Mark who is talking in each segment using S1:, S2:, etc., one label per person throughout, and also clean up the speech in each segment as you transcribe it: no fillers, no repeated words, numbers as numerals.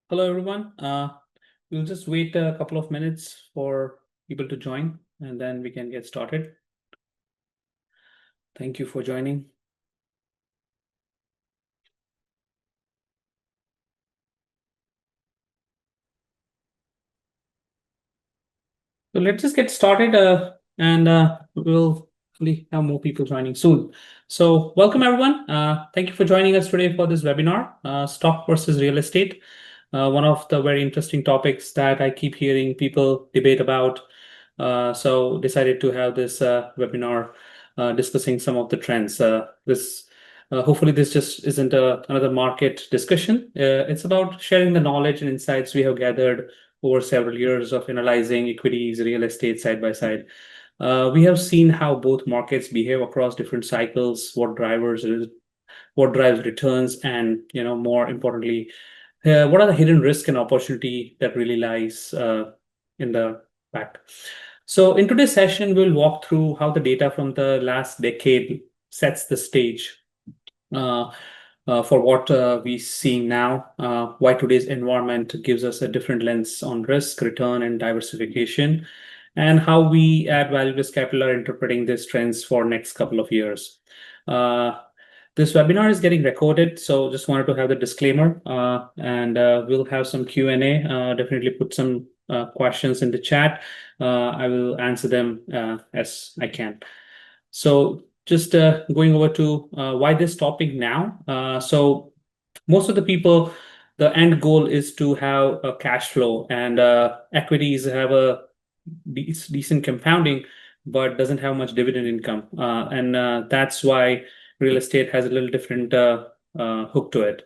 S1: Hello, everyone. We'll just wait a couple of minutes for people to join, and then we can get started. Thank you for joining. So let's just get started, and we'll hopefully have more people joining soon. So welcome, everyone. Thank you for joining us today for this webinar, Stock versus Real Estate. One of the very interesting topics that I keep hearing people debate about. So decided to have this webinar discussing some of the trends. Hopefully this just isn't another market discussion. It's about sharing the knowledge and insights we have gathered over several years of analyzing equities, real estate side by side. We have seen how both markets behave across different cycles, what drives returns, and more importantly, what are the hidden risk and opportunity that really lies in the back. So in today's session, we'll walk through how the data from the last decade sets the stage uh, for what we're seeing now, why today's environment gives us a different lens on risk, return, and diversification, and how we at Valueless Capital are interpreting these trends for next couple of years. This webinar is getting recorded, so just wanted to have the disclaimer, and we'll have some Q&A. Definitely put some questions in the chat. I will answer them as I can. So just going over to why this topic now. So most of the people, the end goal is to have a cash flow, and equities have a decent compounding, but doesn't have much dividend income. And that's why real estate has a little different hook to it.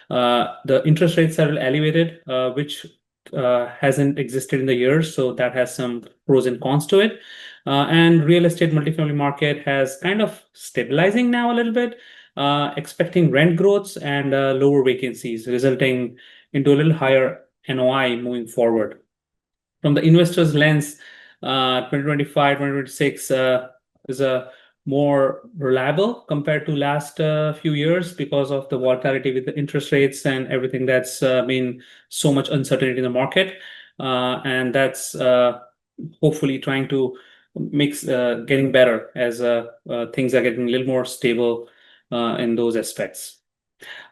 S1: The interest rates are elevated, which hasn't existed in the years, so that has some pros and cons to it. And real estate multifamily market has kind of stabilizing now a little bit, expecting rent growths and lower vacancies, resulting into a little higher NOI moving forward. From the investor's lens, 2025, 2026 is a more reliable compared to last few years because of the volatility with the interest rates and everything that's been so much uncertainty in the market. And that's hopefully trying to getting better as things are getting a little more stable in those aspects.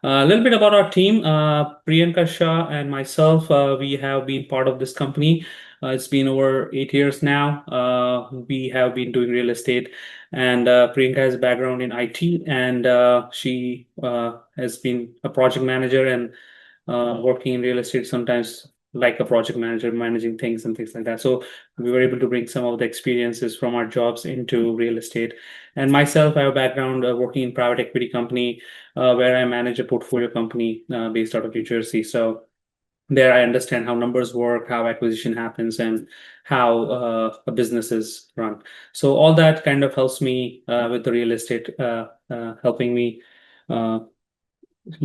S1: A little bit about our team. Priyanka, Shah, and myself, we have been part of this company. It's been over 8 years now. We have been doing real estate, and Priyanka has a background in IT, and she has been a project manager and working in real estate sometimes like a project manager, managing things and things like that. So we were able to bring some of the experiences from our jobs into real estate. And myself, I have a background working in private equity company where I manage a portfolio company based out of New Jersey. So there I understand how numbers work, how acquisition happens, and how a business is run. So all that kind of helps me with the real estate, helping me uh,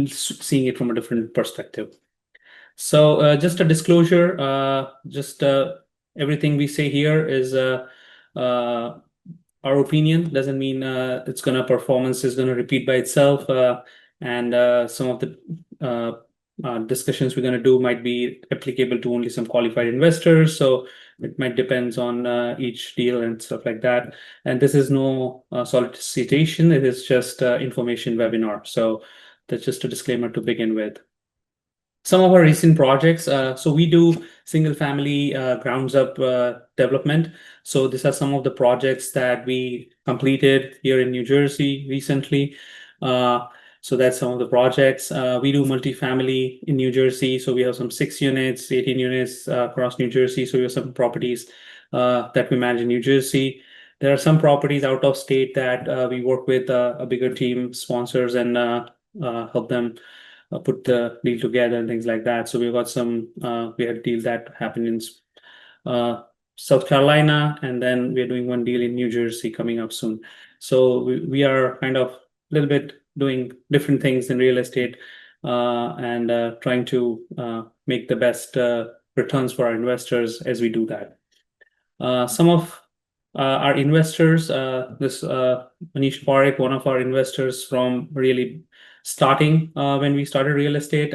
S1: seeing it from a different perspective. So just a disclosure, just everything we say here is uh, our opinion. Doesn't mean it's gonna performance is gonna repeat by itself. And some of the discussions we're gonna do might be applicable to only some qualified investors. So it might depends on each deal and stuff like that. And this is no solicitation. It is just information webinar. So that's just a disclaimer to begin with. Some of our recent projects, so we do single family grounds up development. So these are some of the projects that we completed here in New Jersey recently. So that's some of the projects. We do multifamily in New Jersey. So we have some 6 units, 18 units across New Jersey. So we have some properties that we manage in New Jersey. There are some properties out of state that we work with a bigger team sponsors and help them put the deal together and things like that. So we got some, we had a deal that happened in South Carolina, and then we're doing one deal in New Jersey coming up soon. So we are kind of a little bit doing different things in real estate and trying to make the best returns for our investors as we do that. Some of our investors, this Manish Parekh, one of our investors from really starting when we started real estate.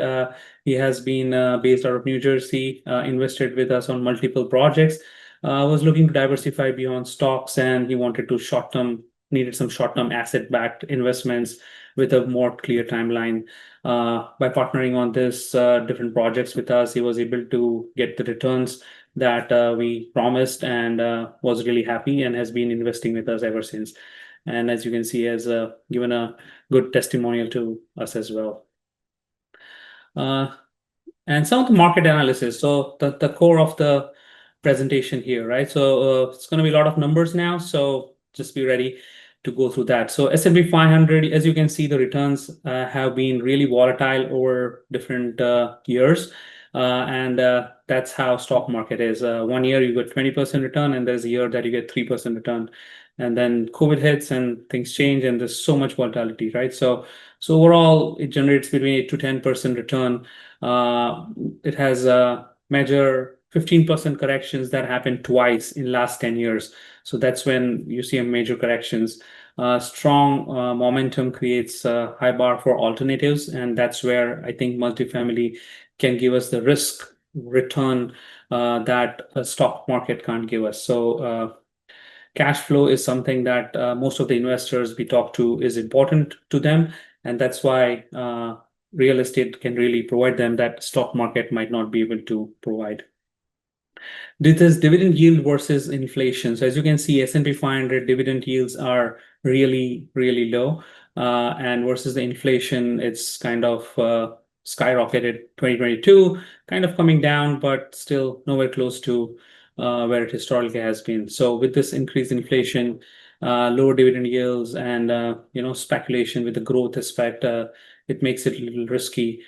S1: He has been based out of New Jersey, invested with us on multiple projects, was looking to diversify beyond stocks, and he wanted to needed some short-term asset-backed investments with a more clear timeline. By partnering on this different projects with us, he was able to get the returns that we promised, and was really happy and has been investing with us ever since. And as you can see, has given a good testimonial to us as well. And some of the market analysis. So the core of the presentation here, right? So it's going to be a lot of numbers now. So just be ready to go through that. So S&P 500, as you can see, the returns have been really volatile over different years. And that's how stock market is. 1 year you get 20% return, and there's a year that you get 3% return. And then COVID hits and things change, and there's so much volatility, right? So overall, it generates between 8 to 10% return. It has a major 15% corrections that happened twice in last 10 years. So that's when you see a major corrections. Strong momentum creates a high bar for alternatives, and that's where I think multifamily can give us the risk return that a stock market can't give us. So cash flow is something that most of the investors we talk to is important to them, and that's why real estate can really provide them that stock market might not be able to provide. This is dividend yield versus inflation. So as you can see, S&P 500 dividend yields are really, really low. And versus the inflation, it's kind of skyrocketed 2022, kind of coming down, but still nowhere close to where it historically has been. So with this increased inflation, lower dividend yields, and speculation with the growth aspect, it makes it a little risky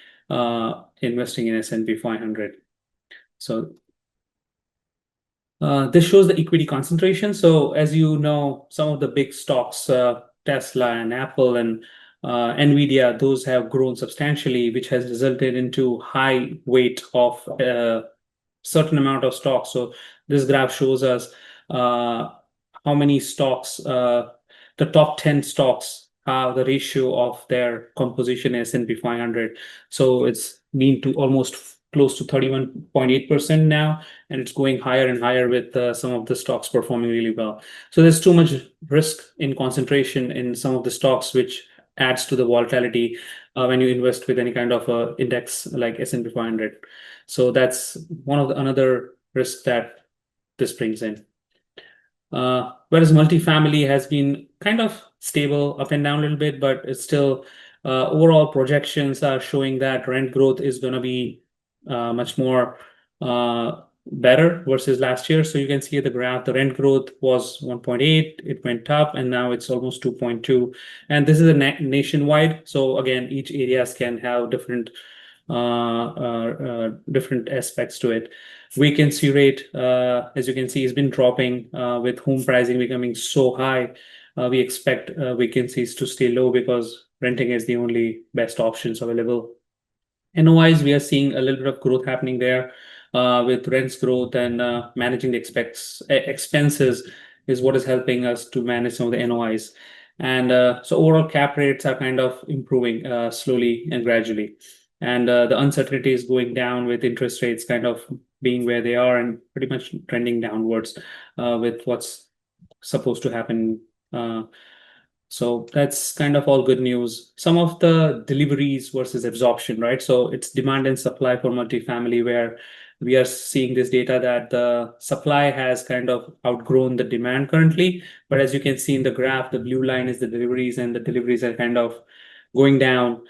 S1: investing in S&P 500. So this shows the equity concentration. So as you know, some of the big stocks, Tesla and Apple and Nvidia, those have grown substantially, which has resulted into high weight of certain amount of stocks. So this graph shows us how many stocks, the top 10 stocks, the ratio of their composition is S&P 500. So it's been to almost close to 31.8% now, and it's going higher and higher with some of the stocks performing really well. So there's too much risk in concentration in some of the stocks, which adds to the volatility when you invest with any kind of index like S&P 500. So that's another risk that this brings in. Whereas multifamily has been kind of stable up and down a little bit, but it's still overall projections are showing that rent growth is going to be much more better versus last year. So you can see the graph, the rent growth was 1.8, it went up, and now it's almost 2.2. And this is a nationwide. So again, each areas can have different aspects to it. Vacancy rate, as you can see, has been dropping with home pricing becoming so high. We expect vacancies to stay low because renting is the only best options available. NOIs, we are seeing a little bit of growth happening there with rents growth, and managing the expenses is what is helping us to manage some of the NOIs. And so overall cap rates are kind of improving slowly and gradually. And the uncertainty is going down with interest rates kind of being where they are and pretty much trending downwards with what's supposed to happen. So that's kind of all good news. Some of the deliveries versus absorption, right? So it's demand and supply for multifamily, where we are seeing this data that the supply has kind of outgrown the demand currently. But as you can see in the graph, the blue line is the deliveries, and the deliveries are kind of going down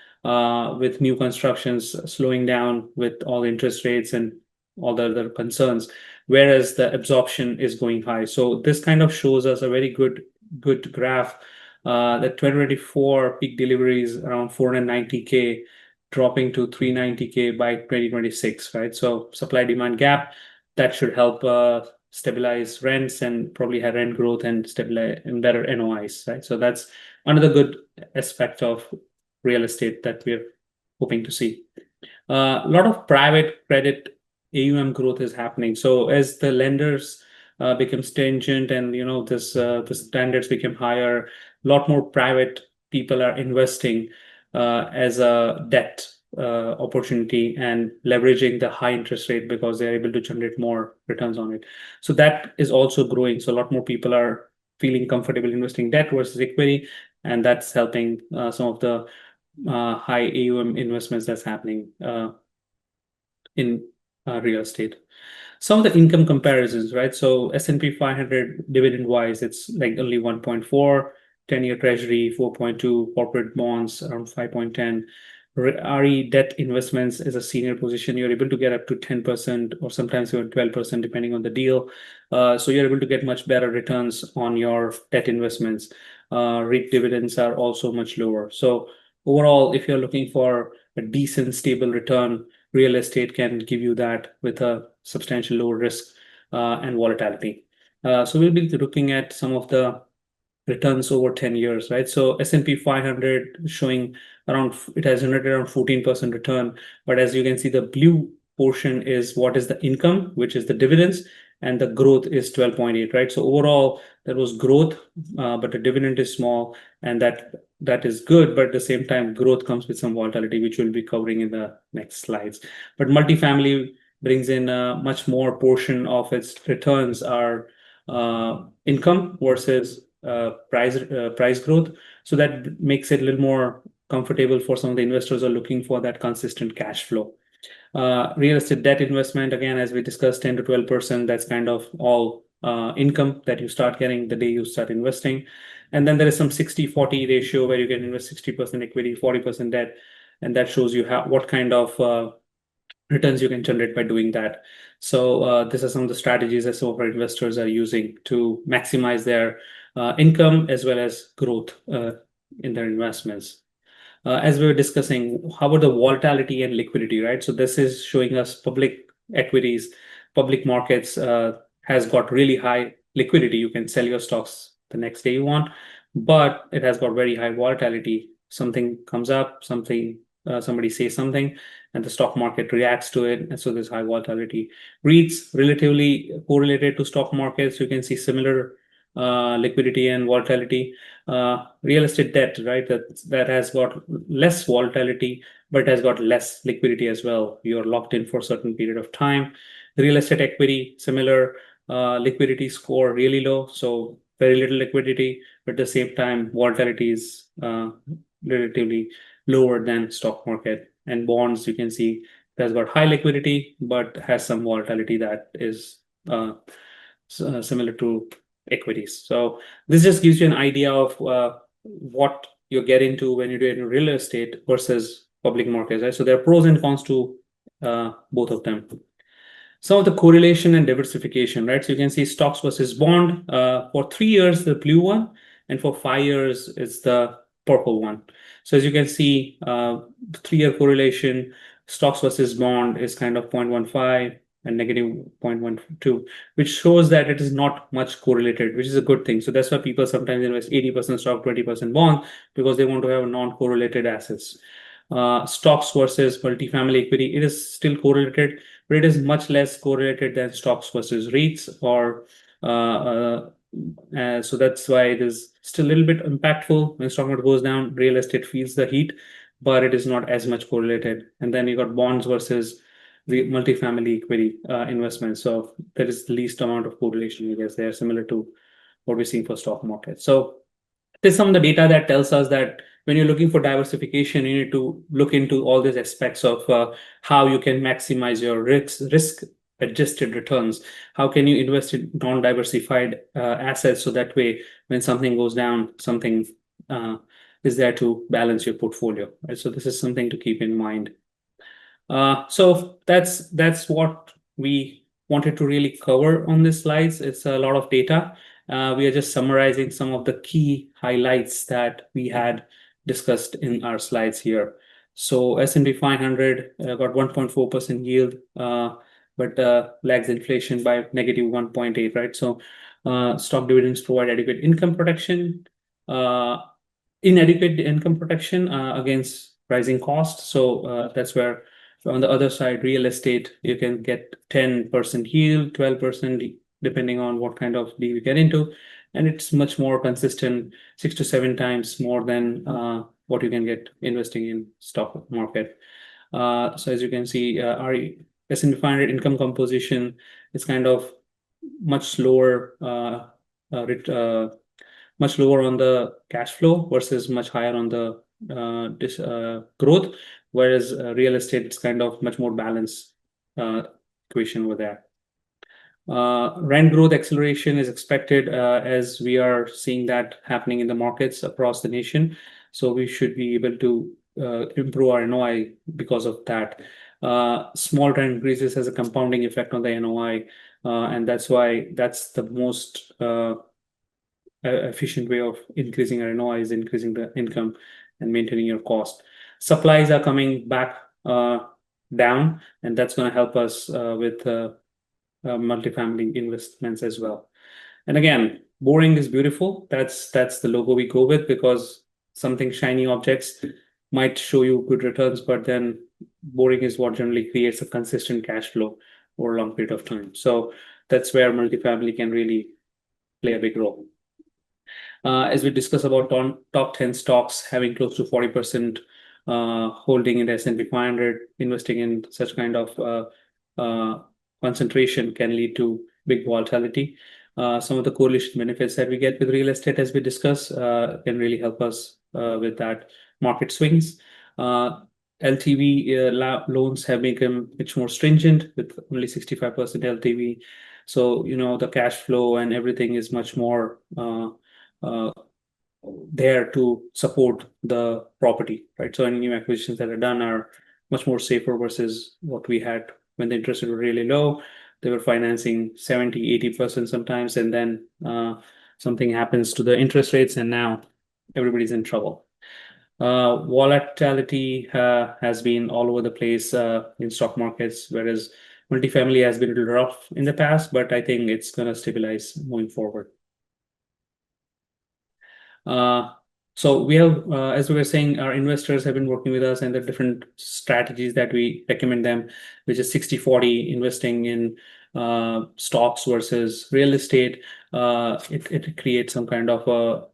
S1: with new constructions slowing down with all interest rates and all the other concerns, whereas the absorption is going high. So this kind of shows us a very good graph. The 2024 peak deliveries around 490K, dropping to 390K by 2026, right? So supply demand gap that should help stabilize rents and probably have rent growth and stabilize and better NOIs, right? So that's another good aspect of real estate that we're hoping to see. A lot of private credit AUM growth is happening. So as the lenders become stringent and the standards become higher, a lot more private people are investing. as a debt opportunity and leveraging the high interest rate because they're able to generate more returns on it. So that is also growing. So a lot more people are feeling comfortable investing debt versus equity, and that's helping some of the high AUM investments that's happening in real estate. Some of the income comparisons, right? So S&P 500 dividend wise, it's like only 1.4, 10-year treasury 4.2, corporate bonds around 5.10. RE debt investments is a senior position. You're able to get up to 10% or sometimes even 12% depending on the deal. So you're able to get much better returns on your debt investments. REIT dividends are also much lower. So overall, if you're looking for a decent, stable return, real estate can give you that with a substantial lower risk and volatility. So we'll be looking at some of the returns over 10 years, right? So S&P 500 showing around, it has generated around 14% return. But as you can see, the blue portion is what is the income, which is the dividends, and the growth is 12.8, right? So overall, there was growth, but the dividend is small, and that is good. But at the same time, growth comes with some volatility, which we'll be covering in the next slides. But multifamily brings in a much more portion of its returns are income versus price growth. So that makes it a little more comfortable for some of the investors who are looking for that consistent cash flow. Real estate debt investment, again, as we discussed, 10 to 12%, that's kind of all income that you start getting the day you start investing. And then there is some 60-40 ratio where you can invest 60% equity, 40% debt. And that shows you what kind of returns you can generate by doing that. So these are some of the strategies that some of our investors are using to maximize their income as well as growth in their investments. As we were discussing, how about the volatility and liquidity, right? So this is showing us public equities, public markets has got really high liquidity. You can sell your stocks the next day you want, but it has got very high volatility. Something comes up, somebody says something, and the stock market reacts to it, and so there's high volatility. REITs relatively correlated to stock markets. You can see similar liquidity and volatility. Real estate debt, right? That has got less volatility, but has got less liquidity as well. You're locked in for a certain period of time. Real estate equity, similar liquidity score really low, so very little liquidity, but at the same time, volatility is relatively lower than stock market. And bonds, you can see, has got high liquidity, but has some volatility that is similar to equities. So this just gives you an idea of what you get into when you're doing real estate versus public markets, right? So there are pros and cons to both of them. Some of the correlation and diversification, right? So you can see stocks versus bond. For 3 years, the blue one, and for 5 years, it's the purple one. So as you can see, the 3-year correlation, stocks versus bond is kind of 0.15 and negative 0.12, which shows that it is not much correlated, which is a good thing. So that's why people sometimes invest 80% stock, 20% bond, because they want to have non-correlated assets. Stocks versus multifamily equity, it is still correlated, but it is much less correlated than stocks versus REITs or so that's why it is still a little bit impactful. When stock market goes down, real estate feels the heat, but it is not as much correlated. And then you got bonds versus the multifamily equity investments. So there is the least amount of correlation. I guess they are similar to what we're seeing for stock market. So there's some of the data that tells us that when you're looking for diversification, you need to look into all these aspects of how you can maximize your risk adjusted returns. How can you invest in non-diversified assets so that way when something goes down, something is there to balance your portfolio, right? So this is something to keep in mind. So that's what we wanted to really cover on these slides. It's a lot of data. We are just summarizing some of the key highlights that we had discussed in our slides here. So S&P 500 got 1.4% yield, but lags inflation by negative 1.8, right? So stock dividends provide adequate income protection, inadequate income protection against rising costs. So that's where on the other side, real estate, you can get 10% yield, 12%, depending on what kind of deal you get into. And it's much more consistent, 6 to 7 times more than what you can get investing in stock market. So as you can see, our S&P 500 income composition is kind of much lower, much lower on the cash flow versus much higher on the growth, whereas real estate is kind of much more balanced equation over there. Rent growth acceleration is expected as we are seeing that happening in the markets across the nation. So we should be able to improve our NOI because of that. Small rent increases has a compounding effect on the NOI, and that's why that's the most efficient way of increasing our NOI is increasing the income and maintaining your cost. Supplies are coming back down, and that's going to help us with multifamily investments as well. And again, boring is beautiful. That's the logo we go with, because something shiny objects might show you good returns, but then boring is what generally creates a consistent cash flow over a long period of time. So that's where multifamily can really play a big role. As we discuss about top 10 stocks having close to 40% holding in the S&P 500, investing in such kind of concentration can lead to big volatility. Some of the correlation benefits that we get with real estate, as we discuss, can really help us with that market swings. LTV loans have become much more stringent with only 65% LTV. So, the cash flow and everything is much more there to support the property, right? So any new acquisitions that are done are much more safer versus what we had when the interest rates were really low. They were financing 70, 80% sometimes, and then something happens to the interest rates, and now everybody's in trouble. Volatility has been all over the place in stock markets, whereas multifamily has been a little rough in the past, but I think it's going to stabilize moving forward. So we have, as we were saying, our investors have been working with us, and the different strategies that we recommend them, which is 60-40 investing in stocks versus real estate. It creates some kind of a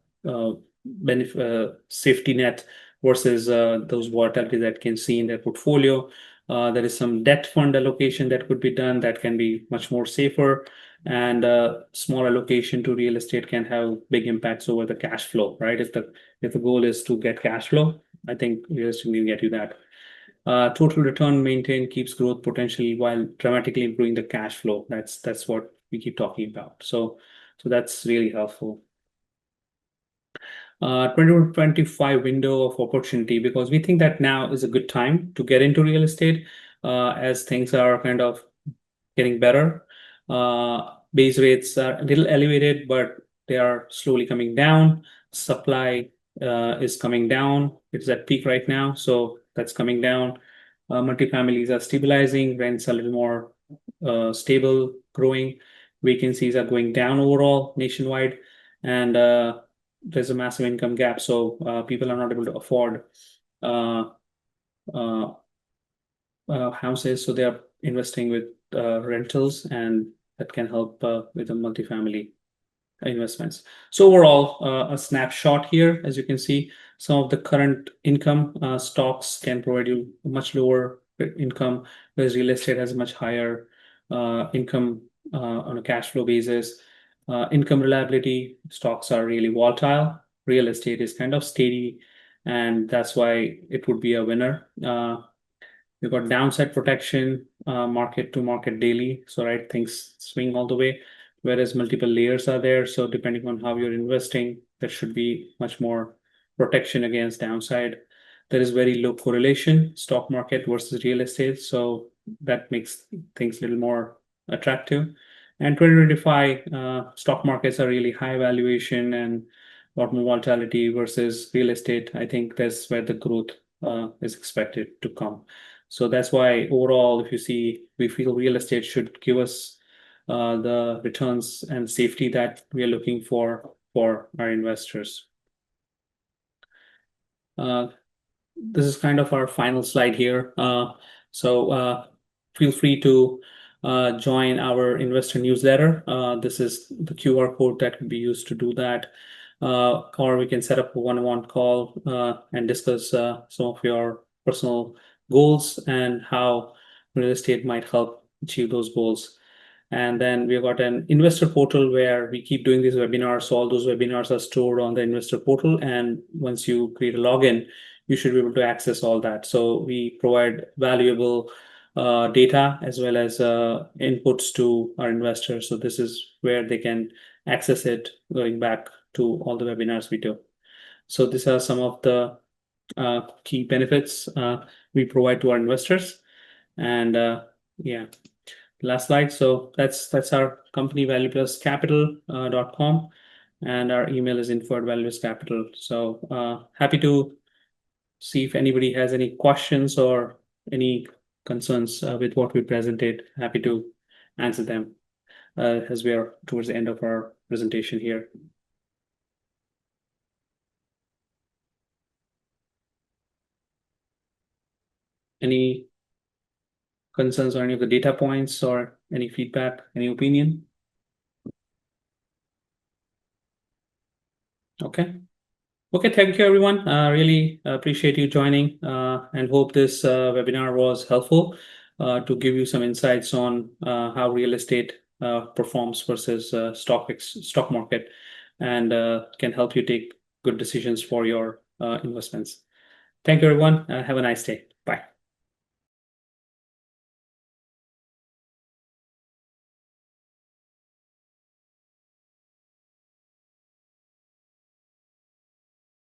S1: safety net versus those volatility that can see in their portfolio. There is some debt fund allocation that could be done that can be much more safer, and small allocation to real estate can have big impacts over the cash flow, right? If the goal is to get cash flow, I think real estate will get you that. Total return maintained keeps growth potentially while dramatically improving the cash flow. That's what we keep talking about. So that's really helpful. 2025 window of opportunity, because we think that now is a good time to get into real estate as things are kind of getting better. Base rates are a little elevated, but they are slowly coming down. Supply is coming down. It's at peak right now, so that's coming down. Multifamilies are stabilizing. Rents are a little more stable, growing. Vacancies are going down overall nationwide, and there's a massive income gap, so people are not able to afford houses, so they are investing with rentals, and that can help with the multifamily investments. So overall, a snapshot here, as you can see, some of the current income stocks can provide you much lower income, whereas real estate has a much higher income on a cash flow basis. Income reliability, stocks are really volatile. Real estate is kind of steady, and that's why it would be a winner. You've got downside protection, market to market daily. So, right, things swing all the way, whereas multiple layers are there. So depending on how you're investing, there should be much more protection against downside. There is very low correlation, stock market versus real estate. So that makes things a little more attractive. And 2025 stock markets are really high valuation and a lot more volatility versus real estate. I think that's where the growth is expected to come. So that's why overall, if you see, we feel real estate should give us the returns and safety that we are looking for our investors. This is kind of our final slide here. So feel free to join our investor newsletter. This is the QR code that can be used to do that. or we can set up a one-on-one call and discuss some of your personal goals and how real estate might help achieve those goals. And then we've got an investor portal where we keep doing these webinars. So all those webinars are stored on the investor portal. And once you create a login, you should be able to access all that. So we provide valuable data as well as inputs to our investors. So this is where they can access it going back to all the webinars we do. So these are some of the key benefits we provide to our investors. And yeah, last slide. So that's our company, valuepluscapital.com, and our email is info@valuepluscapital. So happy to see if anybody has any questions or any concerns with what we presented. Happy to answer them as we are towards the end of our presentation here. Any concerns or any of the data points or any feedback, any opinion? Okay. Okay, thank you everyone. Really appreciate you joining and hope this webinar was helpful to give you some insights on how real estate performs versus stock market, and can help you take good decisions for your investments. Thank you everyone. Have a nice day. Bye.